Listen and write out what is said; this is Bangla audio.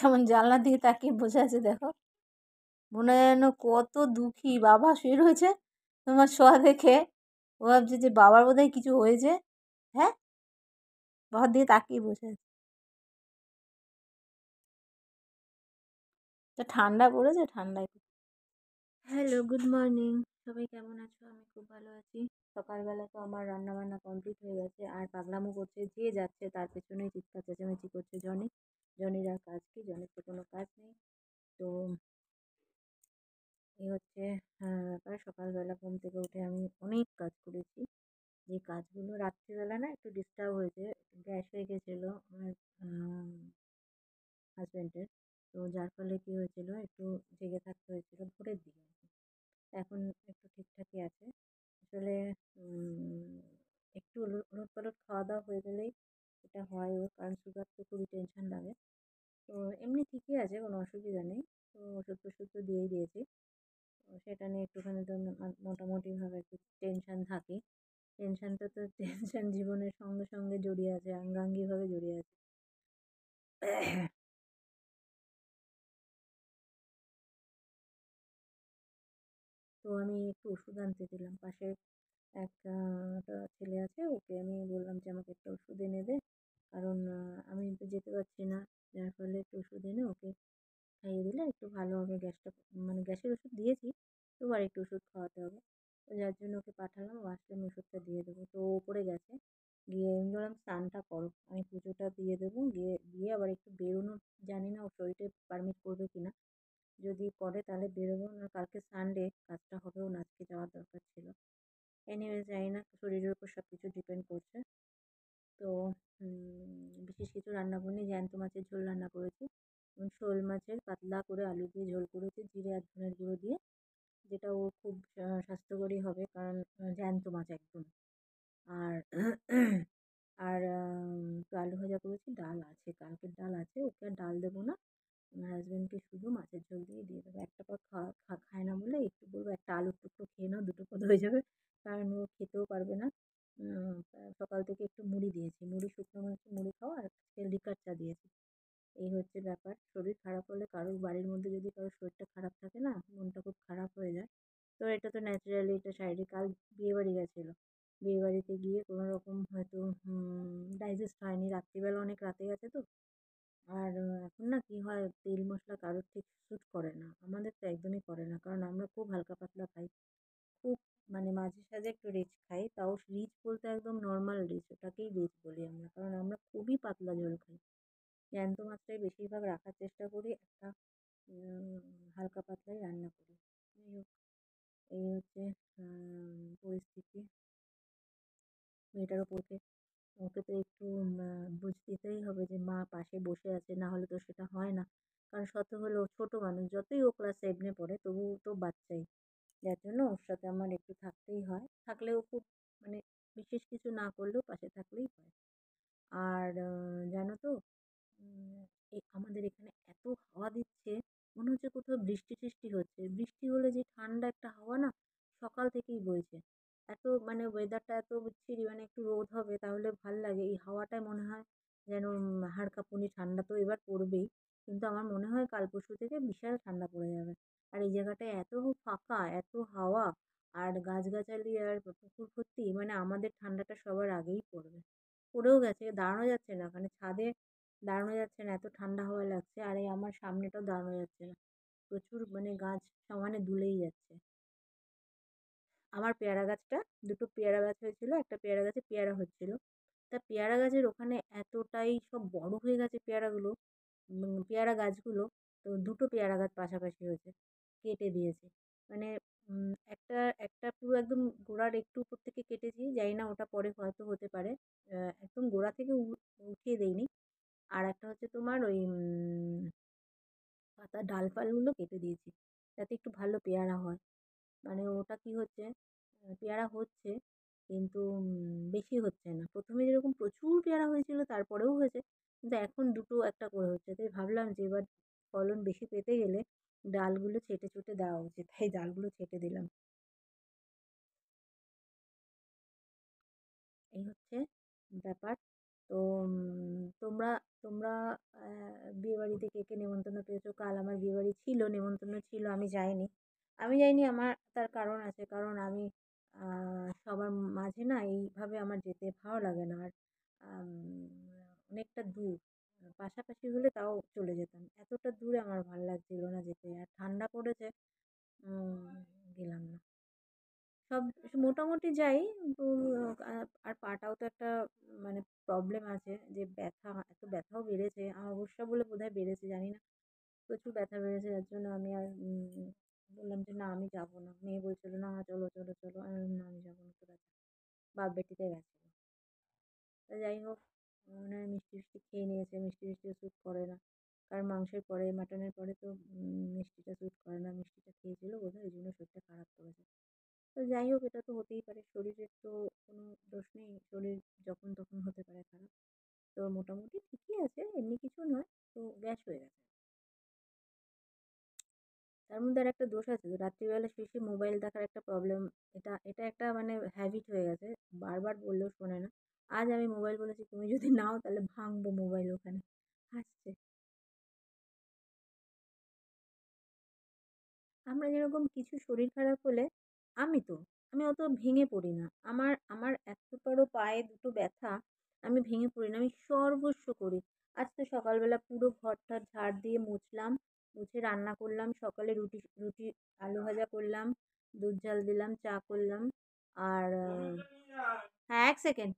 কেমন জানলার দিকে তাকিয়ে বসে আছে দেখো, মনে হয় যেন কত দুঃখী। বাবা শুয়ে রয়েছে তোমার শোয়া দেখে, ও ভাবছে যে বাবার বোধহয় কিছু হয়েছে। হ্যাঁ, বাবার দিকে তাকিয়ে বসে আছে। তো ঠান্ডা পড়েছে, ঠান্ডায়। Hello, good morning. সবাই কেমন আছো? আমি খুব ভালো আছি। সকালবেলা তো আমার রান্নাবান্না কমপ্লিট হয়ে গেছে, আর পাগলামো করছে, যে যাচ্ছে তার পেছনেই চিৎকার চেঁচামেচি করছে জনি। জনির আর কাজ কি? জনির তো কোনো কাজ নেই। তো এই হচ্ছে ব্যাপার। সকালবেলা ঘুম থেকে উঠে আমি অনেক কাজ করেছি। যে কাজগুলো রাত্রিবেলা না একটু ডিস্টার্ব হয়েছে, গ্যাস হয়ে গেছিলো আমার হাজব্যান্ডের। তো যার ফলে কী হয়েছিল, একটু জেগে থাকতে হয়েছিল ভোরের দিকে। এখন একটু ঠিকঠাকই আছে। আসলে একটু ওলটপালট খাওয়া দাওয়া হয়ে গেলেই এটা হয় ওর, কারণ সুগার তো খুবই টেনশন লাগে। তো এমনি ঠিকই আছে, কোনো অসুবিধা নেই। তো ওষুধ টষুধ তো দিয়েই দিয়েছি। তো সেটা নিয়ে একটুখানি তো মোটামুটিভাবে একটু টেনশন থাকেই। টেনশনটা তো টেনশন জীবনের সঙ্গে সঙ্গে জড়িয়ে আছে, অঙ্গাঙ্গিভাবে জড়িয়ে আছে। তো আমি একটু ওষুধ আনতে দিলাম। পাশে একটা ছেলে আছে, ওকে আমি বললাম যে আমাকে একটা ওষুধ এনে দে, কারণ আমি তো যেতে পারছি না। যার ফলে একটু ওষুধ এনে ওকে খাইয়ে দিলে একটু ভালো হবে। গ্যাসটা, মানে গ্যাসের ওষুধ দিয়েছি, তবু আর একটু ওষুধ খাওয়াতে হবে। তো যার জন্য ওকে পাঠালাম, ও আসলে আমি ওষুধটা দিয়ে দেবো। তো ও উপরে গেছে, গিয়ে আমি বললাম স্নানটা করো, আমি পুজোটা দিয়ে দেবো, দিয়ে আবার একটু বেরোনো। জানি না ওর শরীরটা পারমিট করবে কিনা। যদি করে তাহলে বেরোবো, না কালকে সানডে, কাজটা হবে, ওর আজকে যাওয়ার দরকার ছিল। এনিওয়েজ জানি না, শরীরের উপর সব কিছু ডিপেন্ড করছে। তো বিশেষ কিছু রান্না করিনি, জ্যান্ত মাছের ঝোল রান্না করেছি এবং শোল মাছের পাতলা করে আলু দিয়ে ঝোল করেছি জিরে আর ধনের গুঁড়ো দিয়ে, যেটা ওর খুব স্বাস্থ্যকরী হবে, কারণ জ্যান্ত মাছ একদম। আর আর একটু আলু ভাজা করেছি, ডাল আছে, কালকের ডাল আছে, ওকে আর ডাল দেবো না। আমার হাজব্যান্ডকে শুধু মাছের ঝোল দিয়ে দেবো। একটা পদ খায় না বলে একটু বলবো একটা আলুর টুকরো খেয়ে নাও, দুটো পদ হয়ে যাবে, কারণ ও খেতেও পারবে না। সকাল থেকে একটু মুড়ি দিয়েছি, মুড়ি শুকনো মাছে মুড়ি খাওয়া, আর লিকার চা দিয়েছি। এই হচ্ছে ব্যাপার। শরীর খারাপ হলে, কারোর বাড়ির মধ্যে যদি কারোর শরীরটা খারাপ থাকে না, মনটা খুব খারাপ হয়ে যায়। তো এটা তো ন্যাচারালি, এটা শারীরিক। কাল বিয়েবাড়ি গেছিলো, বিয়েবাড়িতে গিয়ে কোনো রকম হয়তো ডাইজেস্ট হয়নি, রাত্রিবেলা অনেক রাতে গেছে তো। আর এখন না কি হয়, তেল মশলা কারোর ঠিক স্যুট করে না, আমাদের তো একদমই করে না, কারণ আমরা খুব হালকা পাতলা খাই। খুব, মানে মাঝে সাঝে একটু রিচ খাই, তাও রিচ বলতে একদম নর্মাল রিচ, ওটাকেই রিচ বলি আমরা, কারণ আমরা খুবই পাতলা ঝোল খাই। জ্যান্ত মাছটাই বেশিরভাগ রাখার চেষ্টা করি, একটা হালকা পাতলাই রান্না করি। যাই হোক, এই হচ্ছে পরিস্থিতি। মেয়েটার ওপরকে, ওকে তো একটু বুঝ দিতেই হবে যে মা পাশে বসে আছে, না হলে তো সেটা হয় না। কারণ শত হলেও ছোট মানুষ, যতই ও ক্লাস 7-এ পড়ে তবুও তো বাচ্চাই। যার জন্য ওর সাথে আমার একটু থাকতেই হয়। থাকলেও খুব, মানে বিশেষ কিছু না করলেও পাশে থাকলেই হয়। আর জানো তো, উম আমাদের এখানে এত হাওয়া দিচ্ছে, মনে হচ্ছে কোথাও বৃষ্টি টিষ্টি হচ্ছে। বৃষ্টি হলে যে ঠান্ডা একটা হাওয়া না, সকাল থেকেই বইছে। এত, মানে ওয়েদারটা এত বিচ্ছিরি, মানে একটু রোদ হবে তাহলে ভাল লাগে, এই হাওয়াটায় মনে হয় যেন হাড় কাঁপুনি ঠান্ডা তো এবার পড়বেই। কিন্তু আমার মনে হয় কাল পরশু থেকে বিশাল ঠান্ডা পড়ে যাবে। আর এই জায়গাটায় এত ফাঁকা, এত হাওয়া, আর গাছগাছালি আর পুকুর ভর্তি, মানে আমাদের ঠান্ডাটা সবার আগেই পড়বে। পড়েও গেছে, দাঁড়ানো যাচ্ছে না, মানে ছাদে দাঁড়ানো যাচ্ছে না, এত ঠান্ডা হাওয়া লাগছে। আর এই আমার সামনেটাও দাঁড়ানো যাচ্ছে না, প্রচুর, মানে গাছ সমানে দুলেই যাচ্ছে। আমার পেয়ারা গাছটা, দুটো পেয়ারা গাছ হয়েছিল, একটা পেয়ারা গাছে পেয়ারা হচ্ছিল, তা পেয়ারা গাছের ওখানে এতটাই সব বড় হয়ে গেছে পেয়ারাগুলো, পেয়ারা গাছগুলো। তো দুটো পেয়ারা গাছ পাশাপাশি হয়েছে, কেটে দিয়েছে। মানে একটা একটা পুরো একদম গোড়ার একটু উপর থেকে কেটেছি, জানি না ওটা পরে হয়তো হতে পারে। একদম গোড়া থেকে উঠিয়ে দেইনি। আর একটা হচ্ছে তোমার ওই পাতার ডালপালগুলো কেটে দিয়েছি, যাতে একটু ভালো পেয়ারা হয়। মানে ওটা কি হচ্ছে, পেয়ারা হচ্ছে, কিন্তু বেশি হচ্ছে না। প্রথমে যেরকম প্রচুর পেয়ারা হয়েছিল তারপরেও হয়েছে, কিন্তু এখন দুটো একটা করে হচ্ছে। তাই ভাবলাম যে এবার ফলন বেশি পেতে গেলে ডালগুলো ছেঁটে ছুটে দেওয়া উচিত, তাই ডালগুলো ছেঁটে দিলাম। এই হচ্ছে ব্যাপার। তো তোমরা তোমরা বিয়েবাড়িতে কে কে নেমন্তন্ন পেয়েছো? কাল আমার বিয়েবাড়ি ছিল, নেমন্তন্ন ছিল, আমি যাইনি। আমি যাইনি, আমার তার কারণ আছে। কারণ আমি সবার মাঝে না এইভাবে আমার যেতে ভালো লাগে না। আর আম অনেকটা দূর। পাশাপাশি হলে তাও চলে যেতাম। এতটা দূরে আমার ভাল লাগছিল না যেতে। আর ঠান্ডা পড়েছে, গেলাম না। সব মোটামুটি যাই, কিন্তু আর পাটাও তো একটা মানে প্রবলেম আছে, যে ব্যথা, এত ব্যথাও বেড়েছে। আমাবস্যা বলে বোধহয় বেড়েছে, জানি না। প্রচুর ব্যথা বেড়েছে, যার জন্য আমি আর বললাম যে না আমি যাবো না। মেয়ে বলছিল না চলো চলো চলো, আমি বললাম না আমি যাবো না, তোরা যা। বাপ বেটিতে গেছিল। তা যাই হোক, মনে হয় মিষ্টি ফিষ্টি খেয়ে নিয়েছে, মিষ্টি ফিষ্টিও স্যুট করে না। কারণ মাংসের পরে, মাটনের পরে তো মিষ্টিটা স্যুট করে না। মিষ্টিটা খেয়েছিল বোধহয়, ওই জন্য শরীরটা খারাপ করেছে। তো যাই হোক, এটা তো হতেই পারে, শরীরের তো কোনো দোষ নেই, শরীর যখন তখন হতে পারে খারাপ। তো মোটামুটি ঠিকই আছে, এমনি কিছু নয়। তো গ্যাস হয়ে গেছে। তার মধ্যে আর একটা দোষ আছে, যে রাত্রিবেলা শুয়ে শুয়ে মোবাইল দেখার একটা প্রবলেম। এটা এটা একটা মানে হ্যাবিট হয়ে গেছে, বারবার বললেও শোনে না। আজ আমি মোবাইল বলেছি তুমি যদি নাও তাহলে ভাঙবো মোবাইল ওখানে। হাসছে। আমরা যেরকম কিছু শরীর খারাপ হলে, আমি তো আমি অত ভেঙে পড়ি না। আমার আমার এতটারও পায়ে দুটো ব্যথা, আমি ভেঙে পড়ি না। আমি সর্বস্ব করি। আজ তো সকালবেলা পুরো ঘরটা ঝাড় দিয়ে মুছলাম, মুছে রান্না করলাম। সকালে রুটি রুটি আলু ভাজা করলাম, দুধ জাল দিলাম, চা করলাম। আর হ্যাঁ, 1 সেকেন্ড।